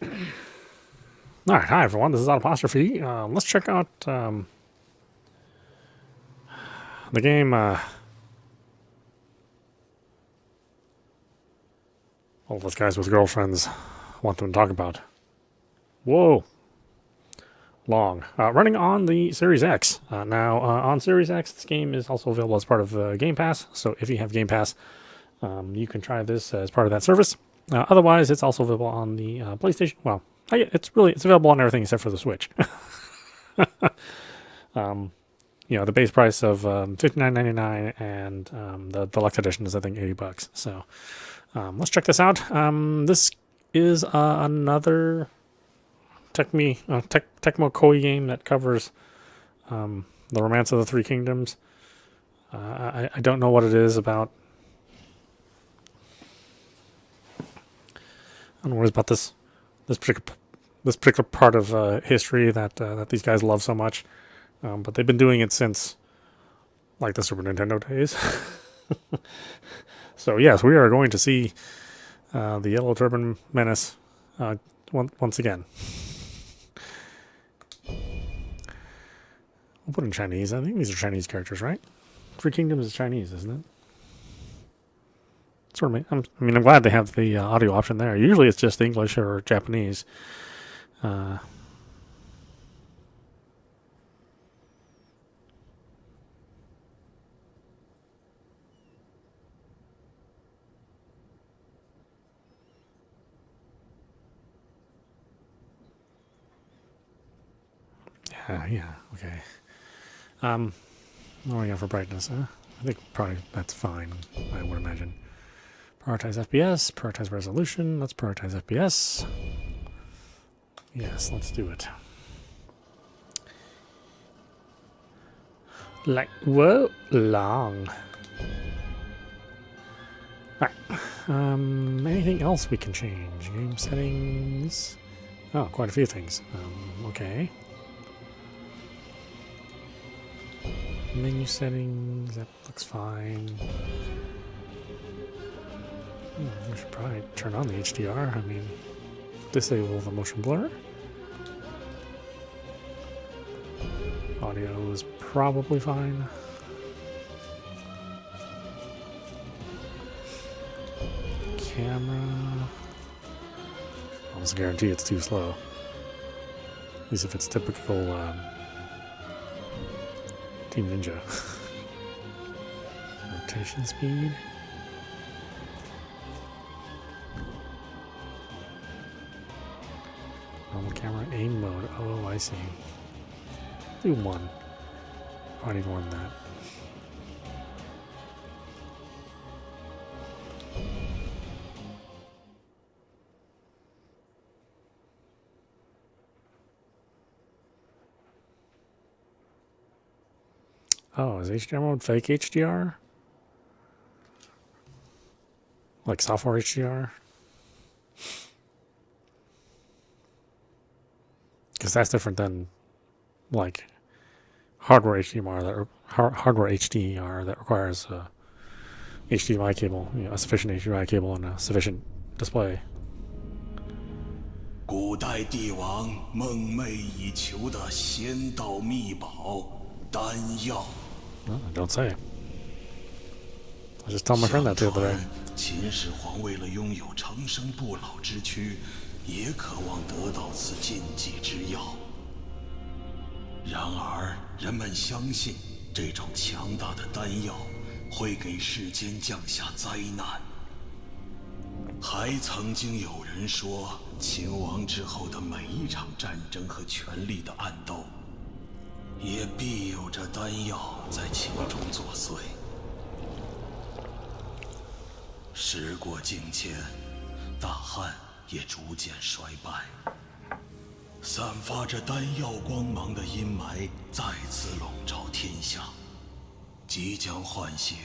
All right, hi everyone. This is Audapostrophe. Let's check out the game. All of us guys with girlfriends want them to talk about. Whoa, long. Running on the Series X. Now, on Series X, this game is also available as part of Game Pass. So if you have Game Pass, you can try this as part of that service. Otherwise, it's also available on the PlayStation. Well, it's available on everything except for the Switch. The base price of $59.99 and the deluxe edition is I think $80. So let's check this out. This is another Tecmo Koei game that covers the Romance of the Three Kingdoms. I don't know what it is about. I don't know what it is about this particular part of history that these guys love so much. But they've been doing it since, like, the Super Nintendo days. So, yes, we are going to see the Yellow Turban Menace once again. We'll put in Chinese. I think these are Chinese characters, right? Three Kingdoms is Chinese, isn't it? Sort of. I'm glad they have the audio option there. Usually it's just English or Japanese. Yeah, okay. What do we got for brightness? I think probably that's fine, I would imagine. Prioritize FPS, prioritize resolution. Let's prioritize FPS. Yes, let's do it. Like, whoa, long. Alright. Anything else we can change? Game settings. Oh, quite a few things. Okay. Menu settings, that looks fine. We should probably turn on the HDR. Disable the motion blur. Audio is probably fine. Camera. Almost guarantee it's too slow. At least if it's typical Team Ninja. Rotation speed. Normal camera aim mode. Oh, I see. Do one. I need more than that. Oh, is HDR mode fake HDR? Like software HDR? Because that's different than, like, hardware HDR that requires a HDMI cable, a sufficient HDMI cable and a sufficient display. 古代帝王梦寐以求的仙道秘宝丹药。 Don't say. I just told my friend that the other day. 秦始皇为了拥有长生不老之躯，也渴望得到此禁忌之药。然而，人们相信这种强大的丹药会给世间降下灾难。还曾经有人说，秦王之后的每一场战争和权力的暗斗，也必有着丹药在其中作祟。时过境迁，大汉也逐渐衰败，散发着丹药光芒的阴霾再次笼罩天下，即将唤醒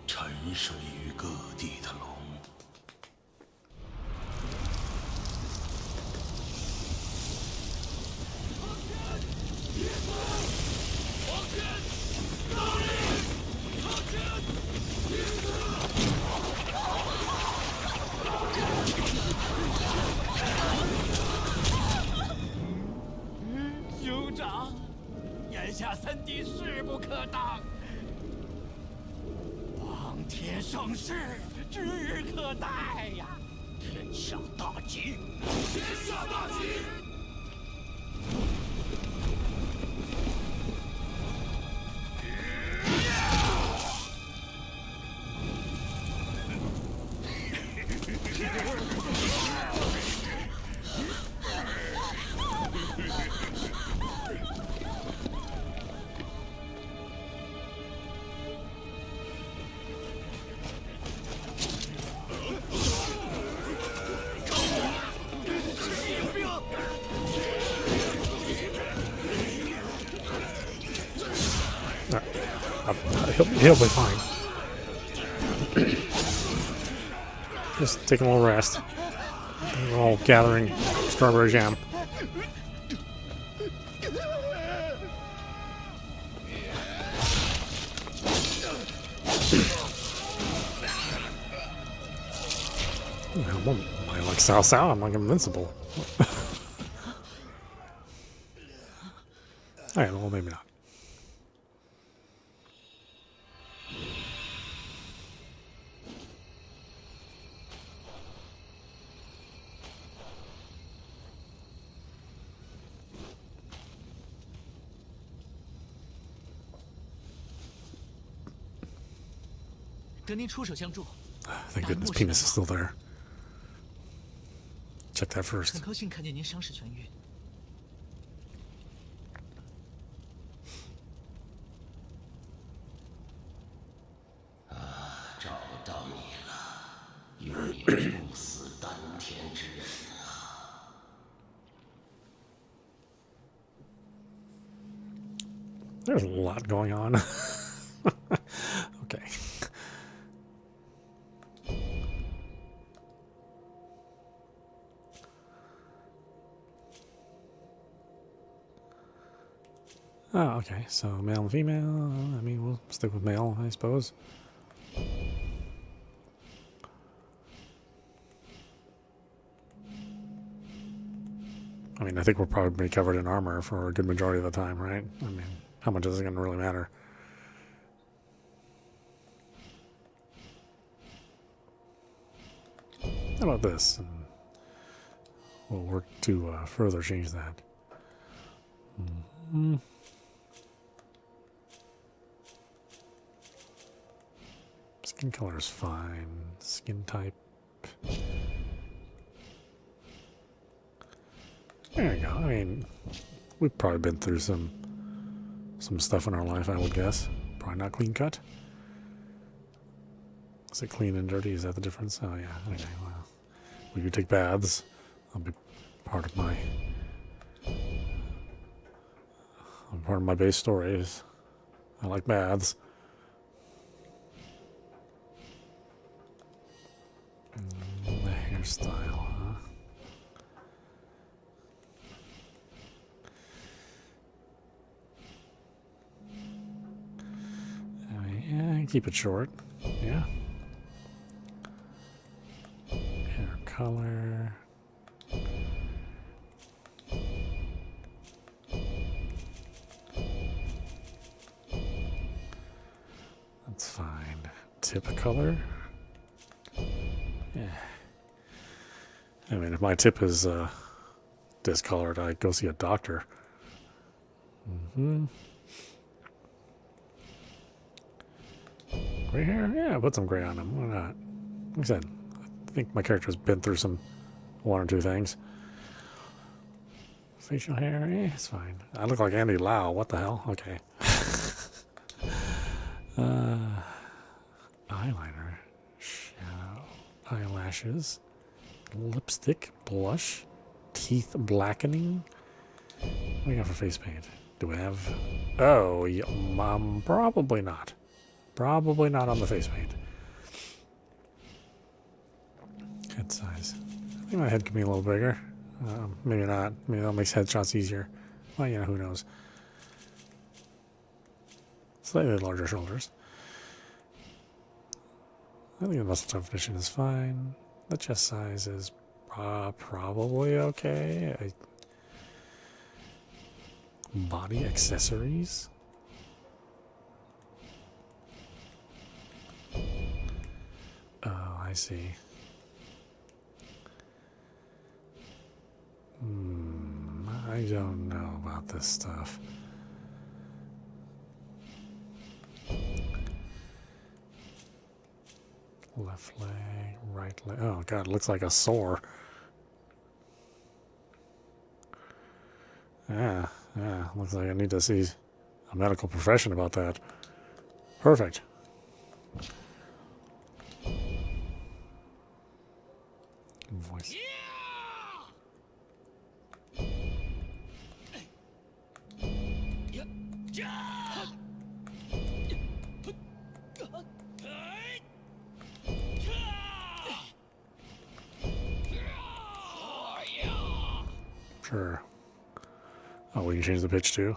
沉睡于各地的龙。 Oh, 长，眼下三弟势不可当，王天盛世指日可待呀！天下大吉！天下大吉！He'll be fine. Just taking a little rest. We're all gathering strawberry jam. I like Sao Sao. I'm like invincible. Alright, well, maybe not. Thank goodness penis is still there. Check that first. 很高兴看见您伤势痊愈。找到你了，永远不死丹田之人啊！ There's a lot going on. Okay. Oh, okay. So male and female. I mean, we'll stick with male, I suppose. I mean, I think we're probably covered in armor for a good majority of the time, right? I mean, how much is it going to really matter? How about this? And we'll work to further change that. Mm-hmm. Skin color is fine. Skin type. There you go. I mean, we've probably been through some stuff in our life, I would guess. Probably not clean cut. Is it clean and dirty? Is that the difference? Oh yeah. Okay. Well, we do take baths. That'll be part of my base story. Is I like baths. The hairstyle, huh? Yeah, keep it short. Yeah. Hair color. That's fine. Tip color. Yeah. I mean, if my tip is discolored, I go see a doctor. Gray hair? Yeah, put some gray on him. Why not? Like I said, I think my character's been through one or two things. Facial hair? Eh, it's fine. I look like Andy Lau. What the hell? Okay. Eyeliner. Shadow. Eyelashes. Lipstick. Blush. Teeth blackening. What do we got for face paint? Do we have... Oh, yeah, probably not. Probably not on the face paint. Head size. I think my head could be a little bigger. Maybe not. Maybe that makes headshots easier. Well, you know, who knows. Slightly larger shoulders. I think the muscle definition is fine. The chest size is probably okay. Body accessories? Oh, I see. I don't know about this stuff. Left leg, right leg. Oh god, it looks like a sore. Yeah, looks like I need to see a medical profession about that. Perfect. Voice. Sure. Oh, we can change the pitch too.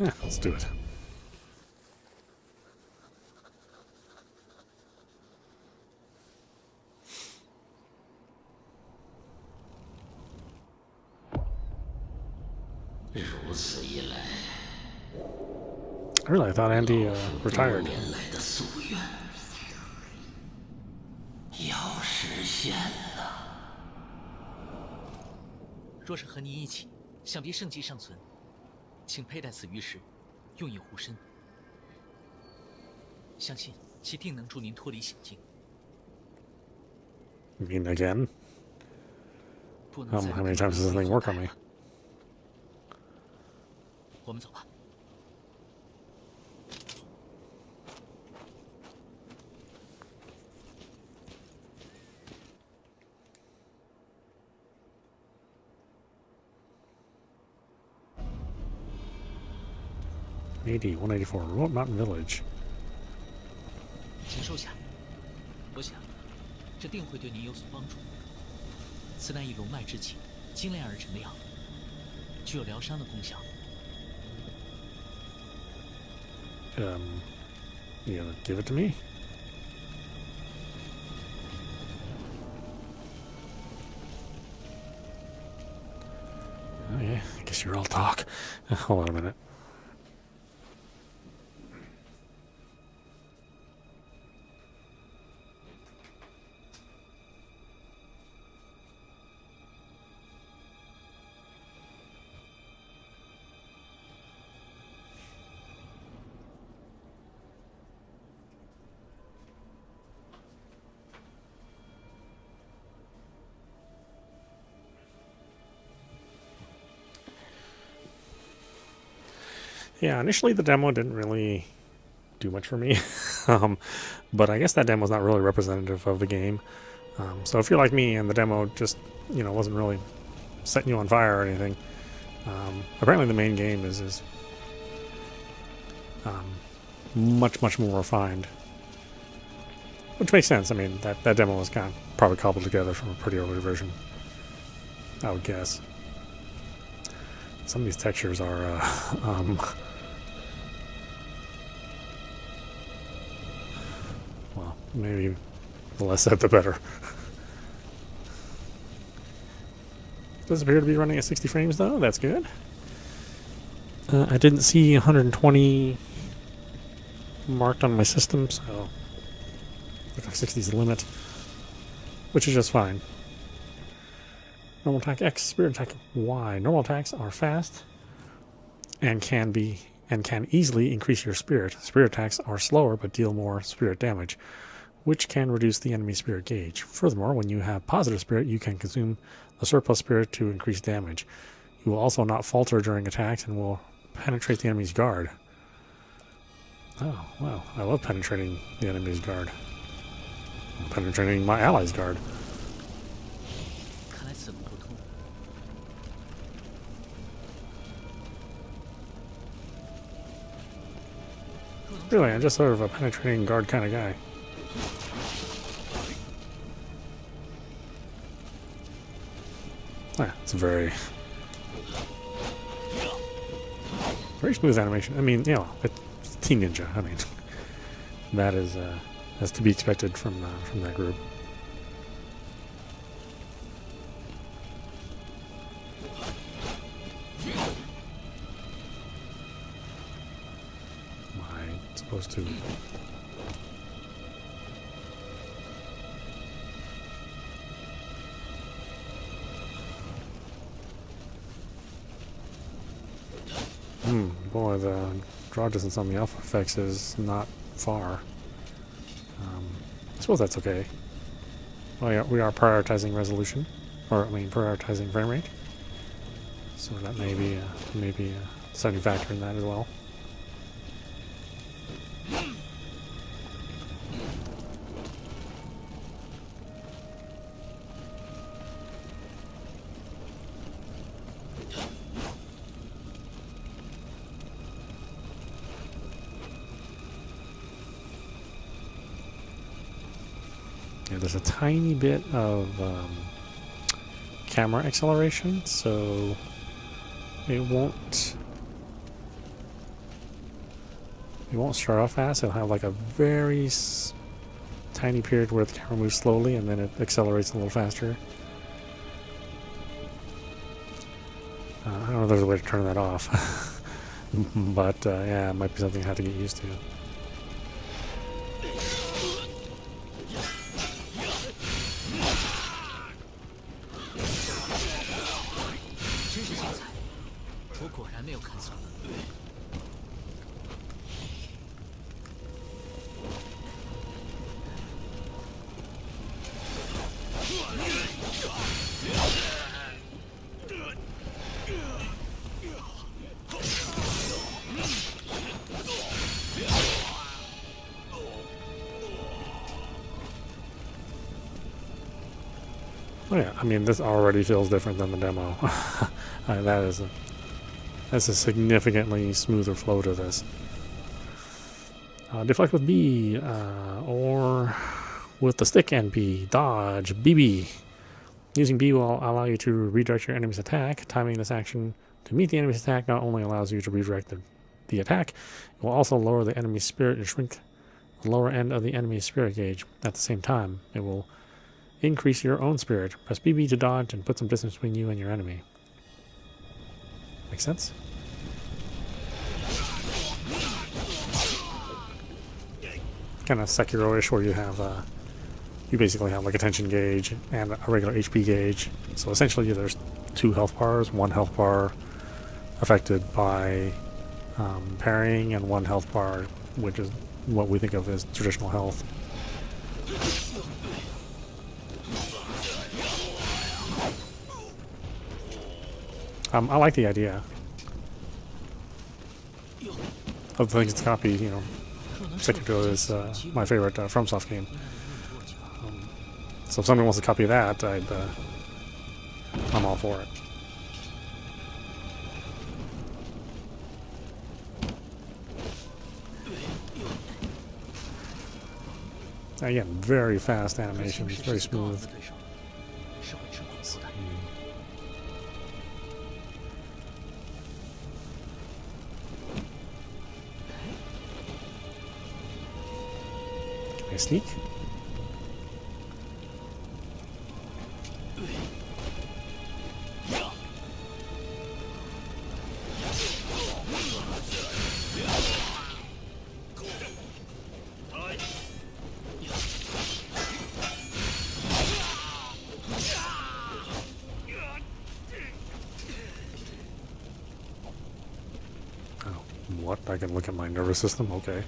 Yeah, let's do it. Really, I thought Andy retired. 若是和你一起，想必圣迹尚存，请佩戴此玉石，用以护身。相信其定能助您脱离险境。 You mean again? How many times does this thing work on me? 我们走吧。 AD 184 Remote Mountain Village. 请收下，我想这定会对您有所帮助。此乃以龙脉之气精炼而成的药，具有疗伤的功效。 You gonna give it to me? Oh yeah, I guess you're all talk. Hold on a minute. Yeah, initially the demo didn't really do much for me, but I guess that demo is not really representative of the game. So if you're like me and the demo just, wasn't really setting you on fire or anything, apparently the main game is much more refined, which makes sense. I mean, that demo was kind of probably cobbled together from a pretty early version, I would guess. Some of these textures are well, maybe the less said the better. Does appear to be running at 60 frames though, that's good. I didn't see 120 marked on my system, so looks like 60 is the limit, which is just fine. Normal attack X, spirit attack Y. Normal attacks are fast and can easily increase your spirit. Spirit attacks are slower but deal more spirit damage, which can reduce the enemy spirit gauge. Furthermore, when you have positive spirit, you can consume the surplus spirit to increase damage. You will also not falter during attacks and will penetrate the enemy's guard. Oh, wow. I love penetrating the enemy's guard. Penetrating my ally's guard. Really, I'm just sort of a penetrating guard kind of guy. It's a very smooth animation. I mean, it's Team Ninja. I mean, that is that's to be expected from that group. Am I supposed to? Boy, the draw distance on the alpha effects is not far. I suppose that's okay. Well, yeah, we are prioritizing resolution, or I mean prioritizing frame rate. So that may be a deciding factor in that as well. Yeah, there's a tiny bit of camera acceleration, so it won't start off fast. It'll have like a very tiny period where the camera moves slowly, and then it accelerates a little faster. I don't know if there's a way to turn that off, but yeah, it might be something I have to get used to. Oh yeah, I mean, this already feels different than the demo. That's a significantly smoother flow to this. Deflect with B, or with the stick and B. Dodge, BB. Using B will allow you to redirect your enemy's attack. Timing this action to meet the enemy's attack not only allows you to redirect the attack, it will also lower the enemy's spirit and shrink the lower end of the enemy's spirit gauge. At the same time, it will increase your own spirit. Press BB to dodge and put some distance between you and your enemy. Make sense? Kind of Sekiro-ish, where you have you basically have like a tension gauge and a regular HP gauge. So essentially there's 2 health bars, 1 health bar affected by parrying, and 1 health bar which is what we think of as traditional health. I like the idea of the things to copy. You know, Sekiro is my favorite FromSoft game. So if somebody wants to copy that, I'm all for it. Again, very fast animations, very smooth. Can I sneak? What? I can look at my nervous system? Okay.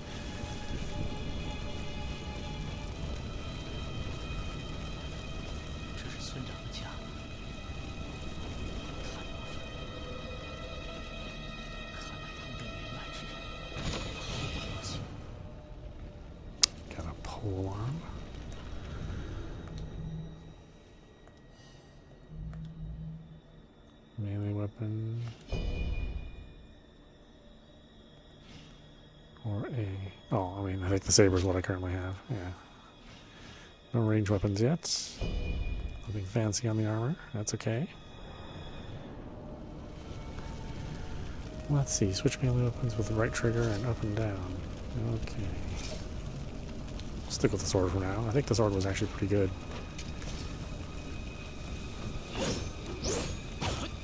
Got a pole arm. Melee weapon. Or a... Oh, I mean, I think the saber is what I currently have. Yeah. No range weapons yet. Nothing fancy on the armor. That's okay. Let's see. Switch melee weapons with the right trigger and up and down. Okay. I'll stick with the sword for now. I think the sword was actually pretty good.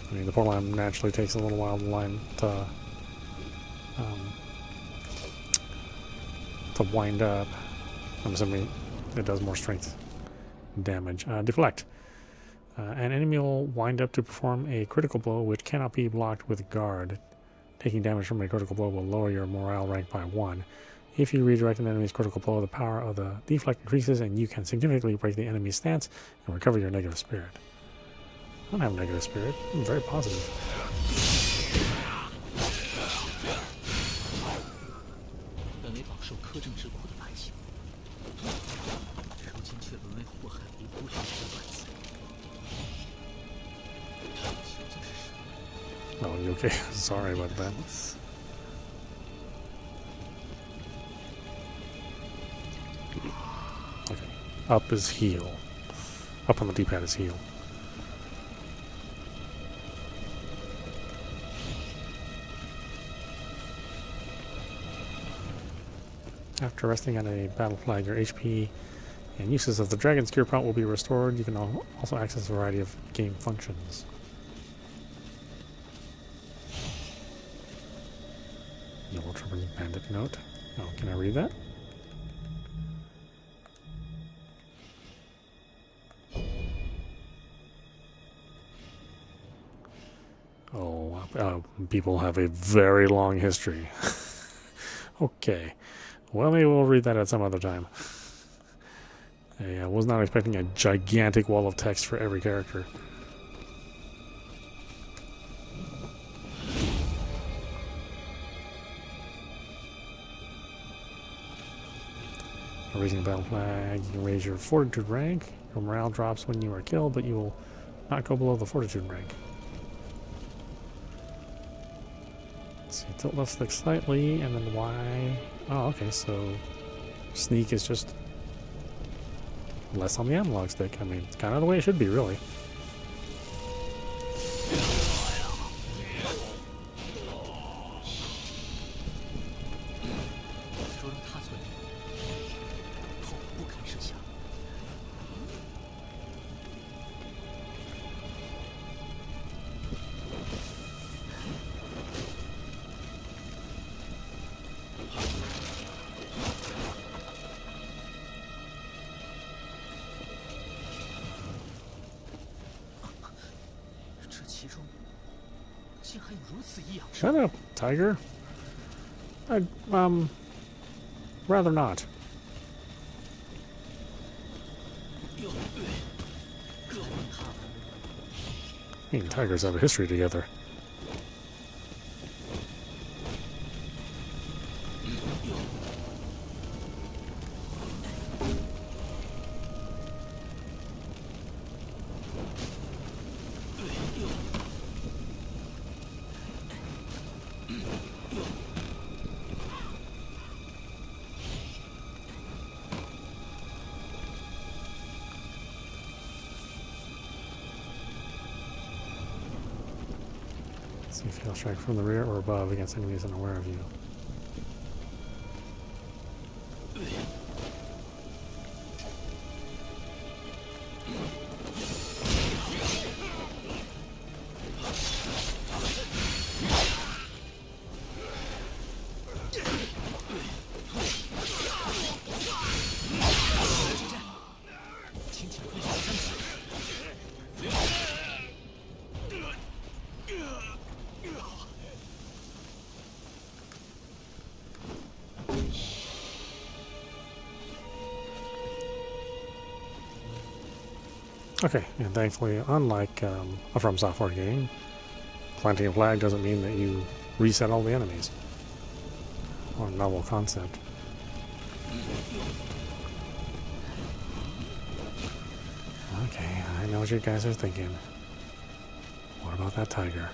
I mean, the portal line naturally takes a little while to wind up. I'm assuming it does more strength damage. Deflect. An enemy will wind up to perform a critical blow which cannot be blocked with guard. Taking damage from a critical blow will lower your morale rank by 1. If you redirect an enemy's critical blow, the power of the deflect increases and you can significantly break the enemy's stance and recover your negative spirit. I don't have negative spirit. I'm very positive. 本为饱受苛政之苦的百姓，如今却沦为祸害无辜人民的乱子。究竟是什么？ Oh, you okay? Sorry about that. Okay. Up is heal. Up on the D-pad is heal. After resting on a battle flag, your HP and uses of the Dragon's Gear Point will be restored. You can also access a variety of game functions. Yellow Trapper's Bandit Note. Oh, can I read that? Oh, people have a very long history. Okay. Well, maybe we'll read that at some other time. I was not expecting a gigantic wall of text for every character. Raising a battle flag, you can raise your fortitude rank. Your morale drops when you are killed, but you will not go below the fortitude rank. Let's see, tilt left stick slightly, and then Y. Oh, okay, so sneak is just less on the analog stick. I mean, it's kind of the way it should be, really. Shut up, Tiger. I'd, rather not. Me and tigers have a history together. See if he'll strike from the rear or above against enemies unaware of you. Okay, and thankfully, unlike a From Software game, planting a flag doesn't mean that you reset all the enemies. Or a novel concept. Okay, I know what you guys are thinking. What about that tiger?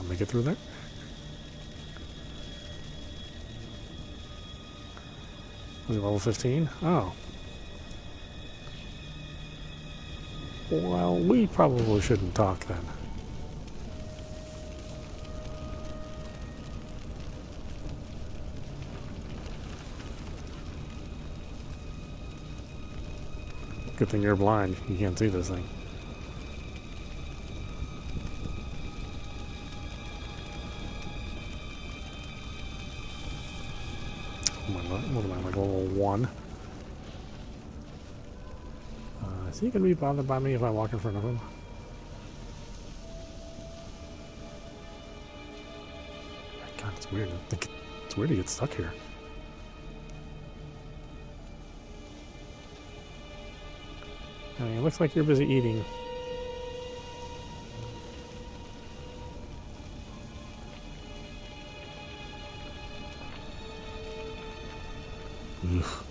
make it through there. Was it level 15? Oh. Well, we probably shouldn't talk then. Good thing you're blind. You can't see this thing. What am I, like level 1? Is he gonna be bothered by me if I walk in front of him? God, it's weird. I think it's weird to get stuck here. I mean, it looks like you're busy eating. Ugh.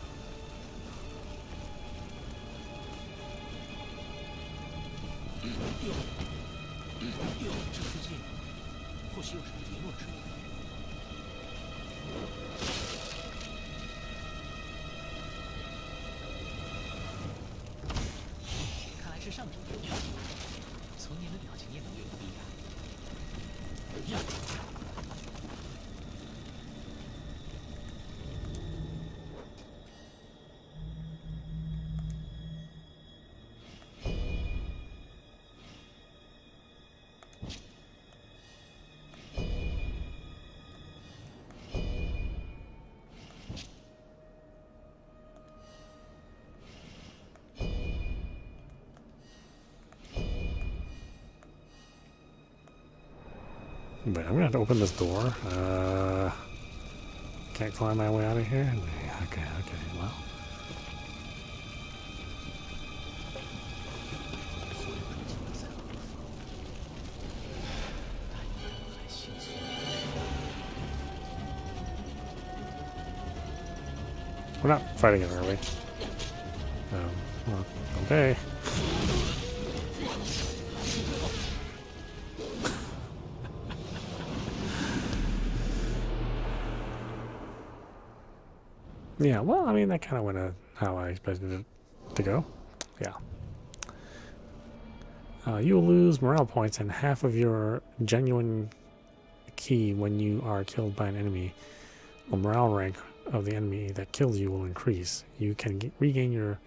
But I'm gonna have to open this door. Can't climb my way out of here? Okay, well. We're not fighting it, are we? Well, okay. Yeah, well, I mean, that kind of went how I expected it to go. Yeah. You will lose morale points and half of your genuine key when you are killed by an enemy. The morale rank of the enemy that kills you will increase. You can regain your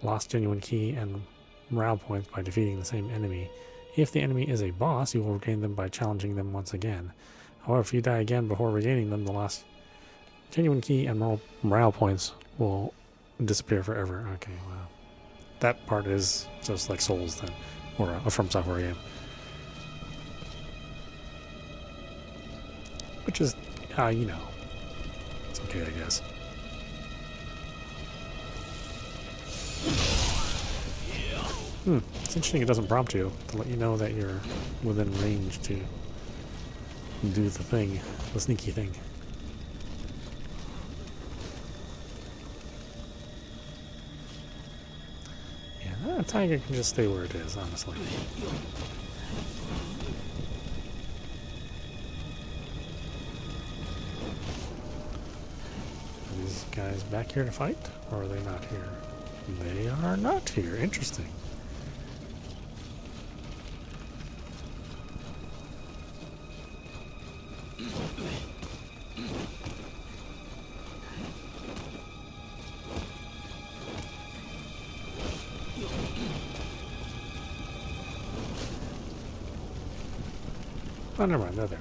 lost genuine key and morale points by defeating the same enemy. If the enemy is a boss, you will regain them by challenging them once again. However, if you die again before regaining them, the lost genuine key and morale points will disappear forever. Okay, wow. That part is just like Souls then, or a From Software game. Which is, you know, it's okay, I guess. It's interesting it doesn't prompt you to let you know that you're within range to do the thing, the sneaky thing. Yeah, that tiger can just stay where it is, honestly. Are these guys back here to fight, or are they not here? They are not here. Interesting. Oh, never mind, they're there.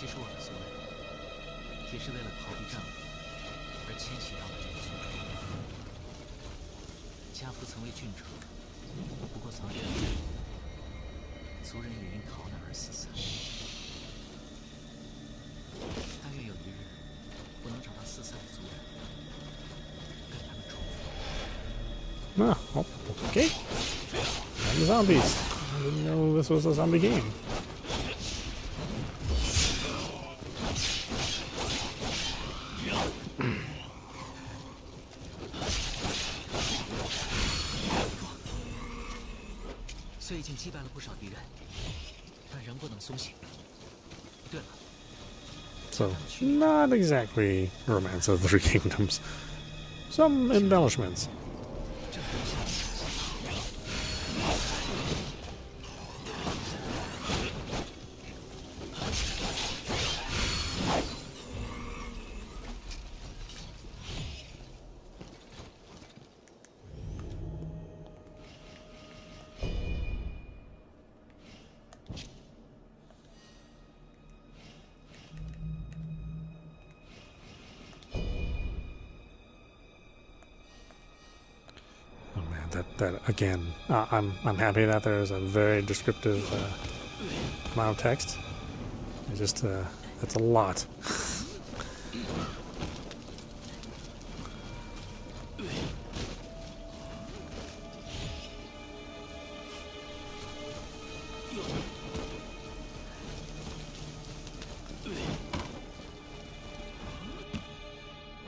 其实我的族人也是为了逃避战火而迁徙到了这个族中。家父曾为郡主，不过早已战败，族人也因逃难而四散。但愿有一日，我能找到四散的族人，跟他们重逢。Ah, oh, okay. And the zombies. I didn't know this was a zombie game. 虽已经击败了不少敌人，但仍不能松懈。对了， So, not exactly Romance of the Three Kingdoms. Some embellishments. 这不像是That again, I'm happy that there's a very descriptive amount of text. It's just that's a lot.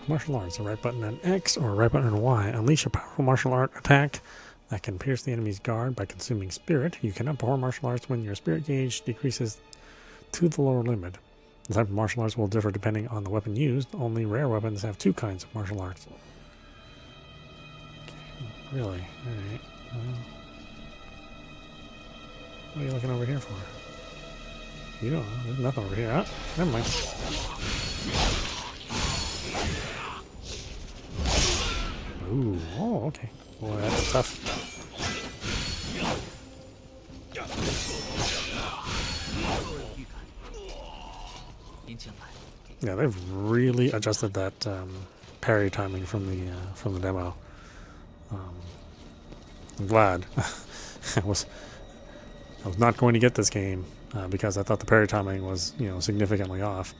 'Martial arts, a right button and X or a right button and Y. Unleash a powerful martial art attack that can pierce the enemy's guard by consuming spirit. You cannot perform martial arts when your spirit gauge decreases to the lower limit. The type of martial arts will differ depending on the weapon used. Only rare weapons have two kinds of martial arts. Okay, really? Alright. What are you looking over here for? You don't know. There's nothing over here. Ah, never mind. Ooh, oh, okay. Boy, that's tough. Yeah, they've really adjusted that parry timing from the demo. I'm glad. I was not going to get this game because I thought the parry timing was, significantly off.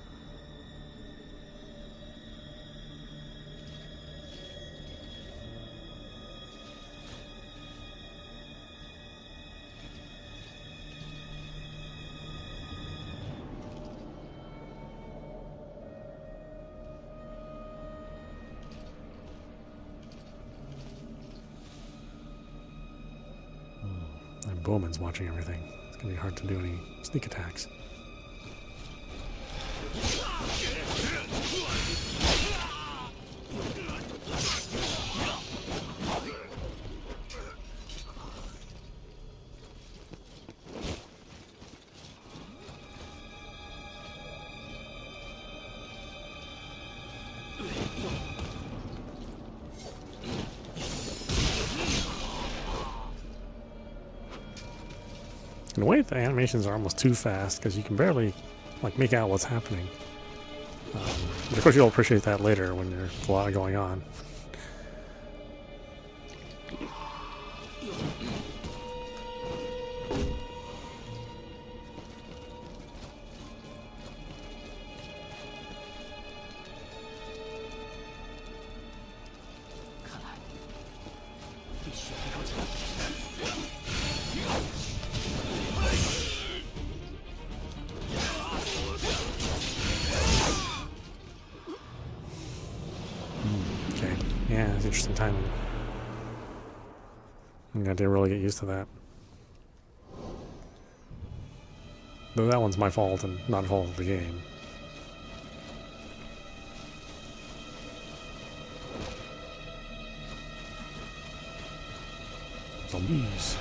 And Bowman's watching everything. It's going to be hard to do any sneak attacks. In a way, the animations are almost too fast because you can barely make out what's happening. But of course, you'll appreciate that later when there's a lot going on. Okay, yeah, it's interesting timing. I'm gonna have to really get used to that. Though that one's my fault and not a fault of the game. Zombies.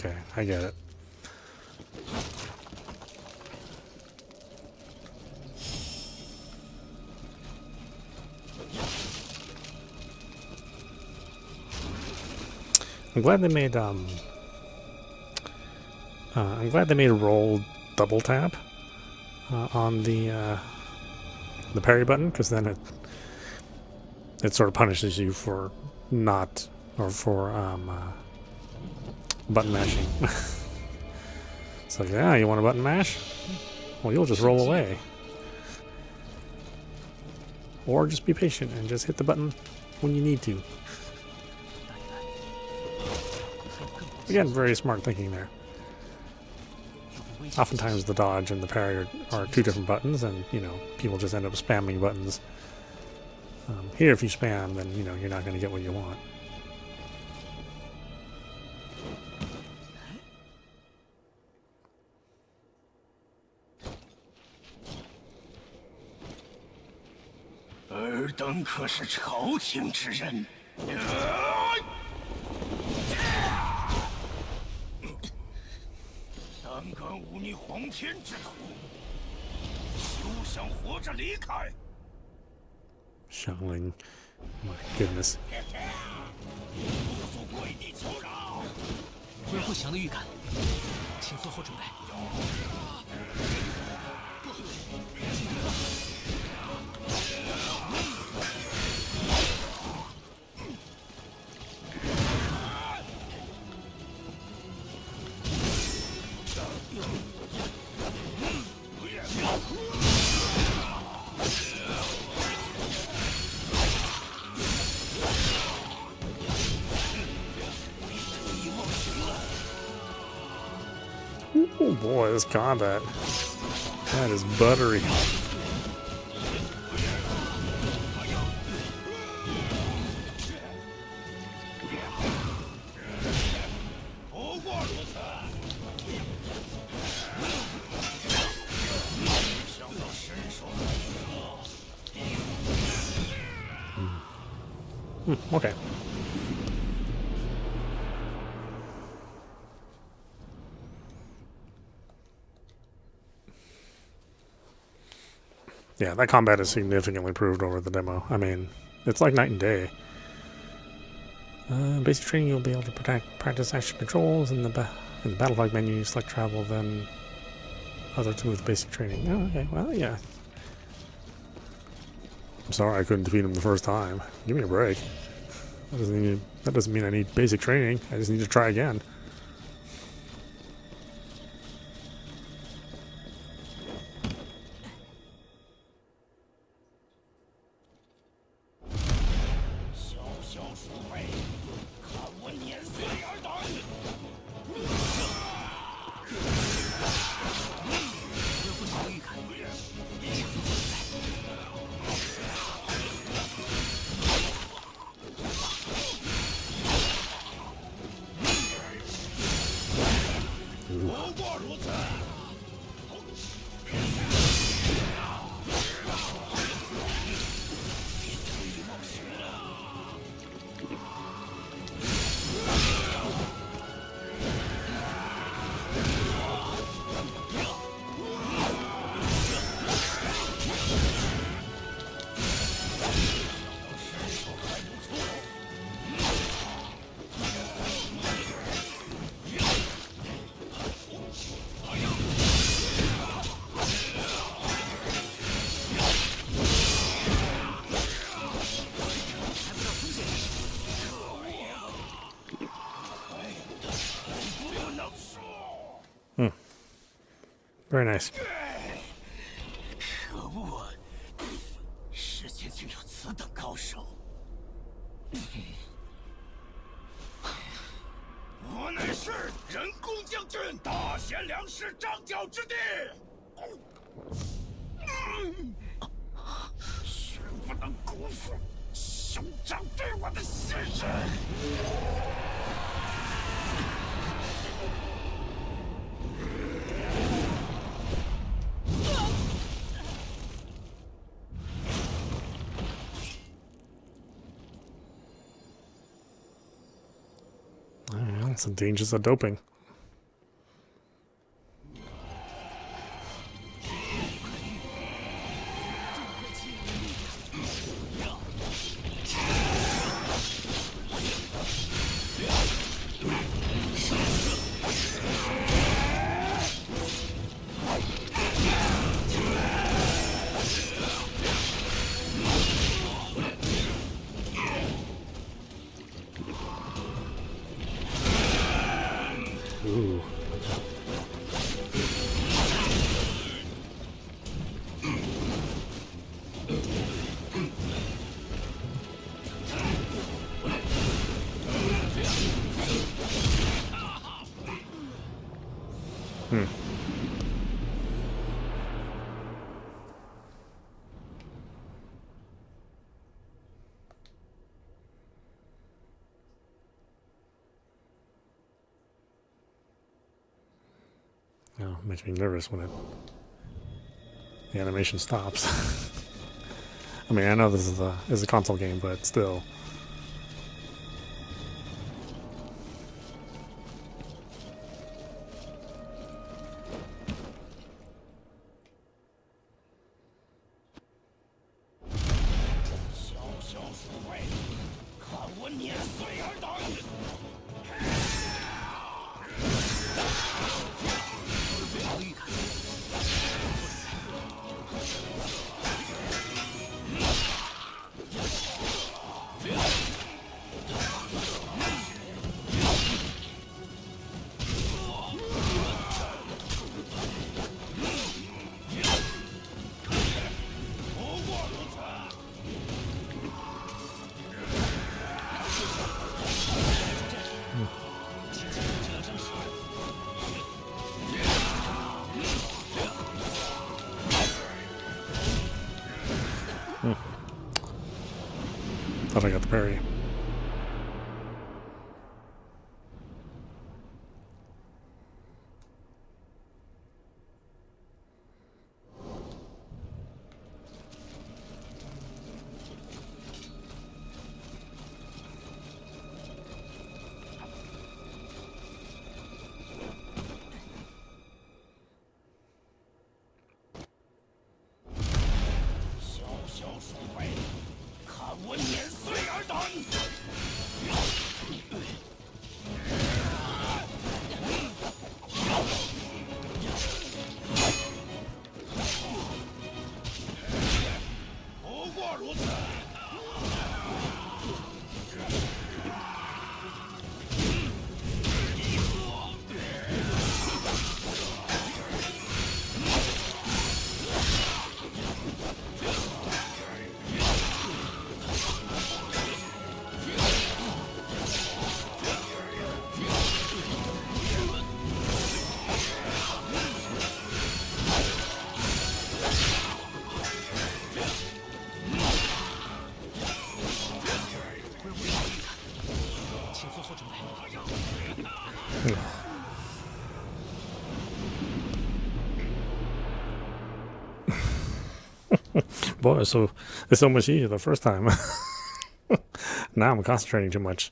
Okay, I get it. I'm glad they made roll double tap on the parry button, because then it sort of punishes you for not, or for button mashing. It's like, yeah, you want to button mash? Well, you'll just roll away. Or just be patient and just hit the button when you need to. Again, very smart thinking there. Oftentimes the dodge and the parry are two different buttons, and, you know, people just end up spamming buttons. Here, if you spam, then, you know, you're not going to get what you want. Xiangling. My goodness. 我有不祥的预感，请做好准备。Oh boy, this combat. That is buttery. Okay. Yeah, that combat is significantly improved over the demo. I mean, it's like night and day. Basic training, you'll be able to practice action controls in the battle flag menu. Select travel, then other two with basic training. Oh, okay. Well, yeah. I'm sorry I couldn't defeat him the first time. Give me a break. That doesn't mean I need basic training. I just need to try again. Very nice. 可恶！世间竟有此等高手！我乃是人工将军大贤良师张角之弟，绝不能辜负兄长对我的信任。 Some dangers of doping. know, makes me nervous when the animation stops. I mean, I know this is a console game, but still. Thought I got the parry. Boy, so it's so much easier the first time. Now I'm concentrating too much.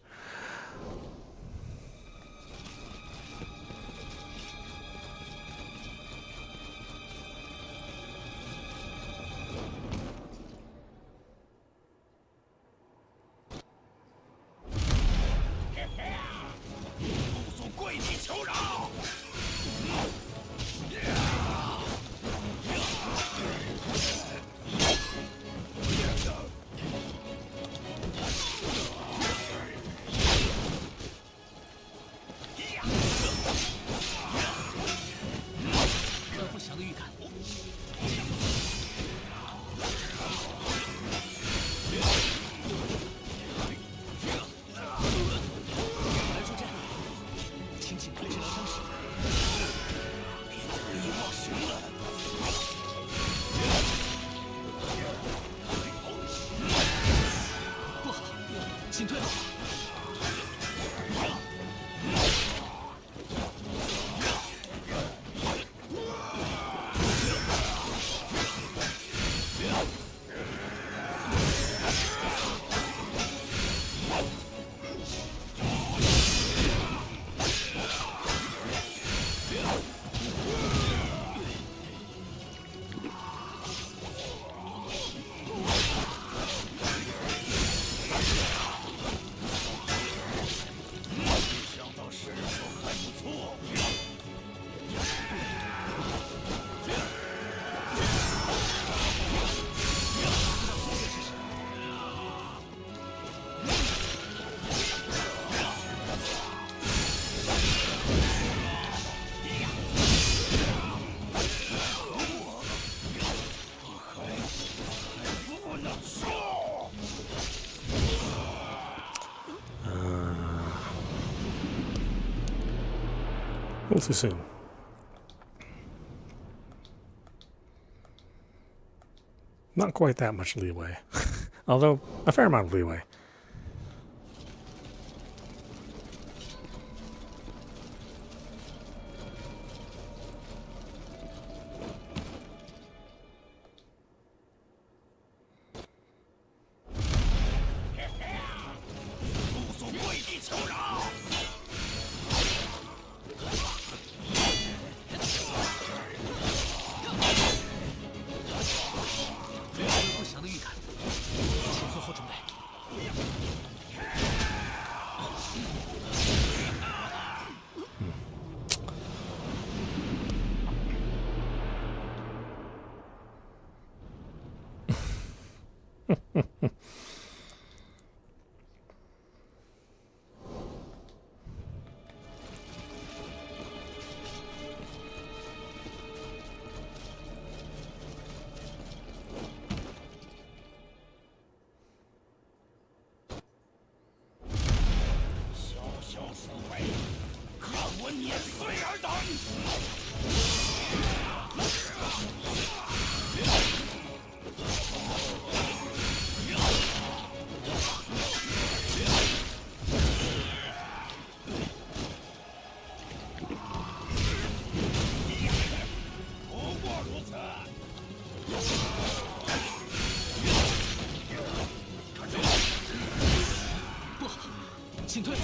A little too soon. Not quite that much leeway, although a fair amount of leeway. 的预感，请做好准备。小小鼠辈，看我碾碎尔等！不过如此。不，请退！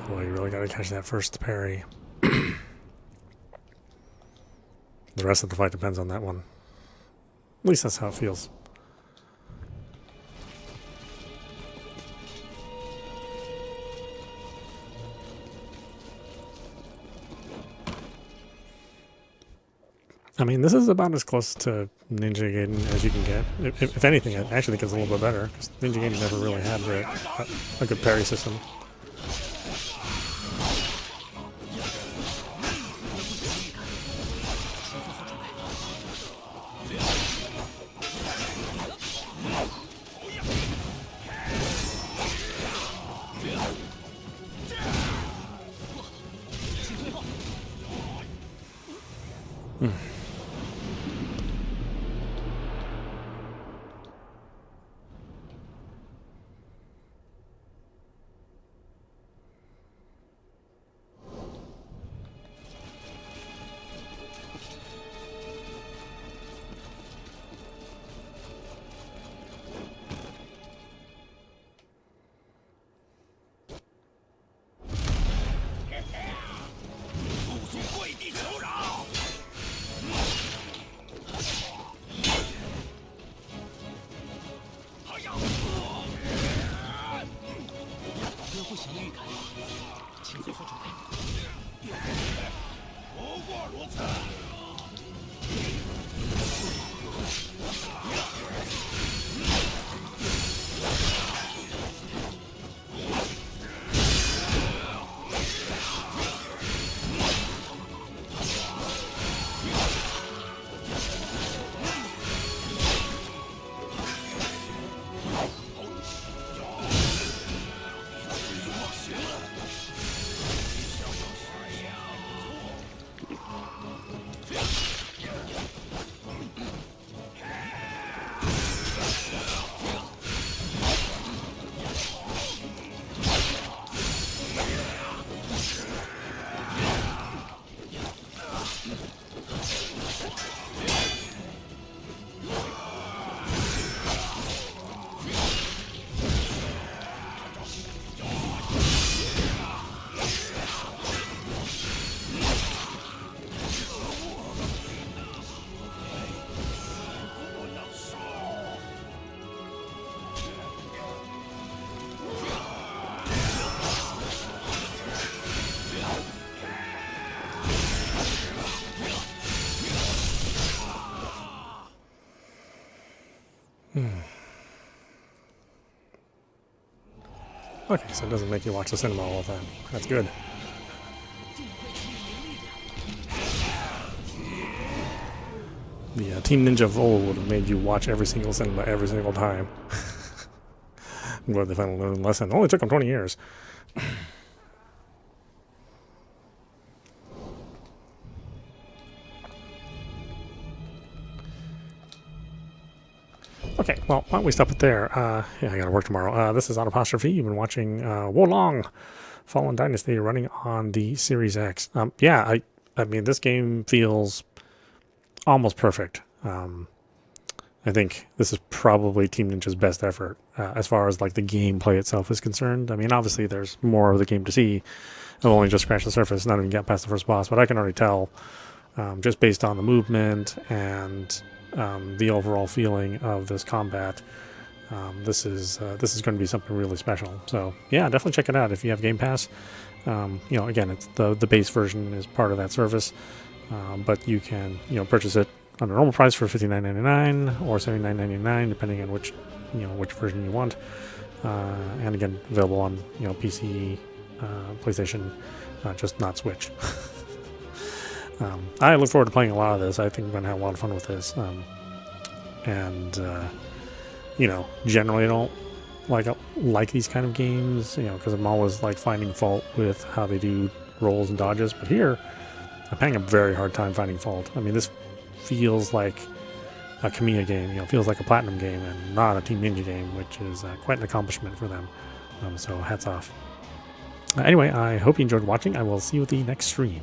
Boy, you really got to catch that first parry. The rest of the fight depends on that one. At least that's how it feels. I mean, this is about as close to Ninja Gaiden as you can get. If anything, I actually think it's a little bit better, because Ninja Gaiden never really had a good parry system. Okay, so it doesn't make you watch the cinema all the time. That's good. The Team Ninja of old would have made you watch every single cinema every single time. I'm glad they finally learned the lesson. It only took them 20 years. Okay, well, why don't we stop it there? Yeah, I gotta work tomorrow. This is audap. You've been watching Wolong, Fallen Dynasty, running on the Series X. Yeah, I mean, this game feels almost perfect. I think this is probably Team Ninja's best effort as far as like the gameplay itself is concerned. I mean, obviously there's more of the game to see. I've only just scratched the surface, not even got past the first boss, but I can already tell just based on the movement and the overall feeling of this combat. This is going to be something really special. So yeah, definitely check it out if you have Game Pass. Again, it's the base version is part of that service, but you can purchase it on a normal price for $59.99 or $79.99 depending on which version you want. And again, available on PC, PlayStation, just not Switch. I look forward to playing a lot of this. I think I'm going to have a lot of fun with this. Generally I don't like these kind of games, because I'm always finding fault with how they do rolls and dodges. But here, I'm having a very hard time finding fault. I mean, this feels like a Kamiya game, feels like a Platinum game and not a Team Ninja game, which is quite an accomplishment for them. So hats off. Anyway, I hope you enjoyed watching. I will see you at the next stream.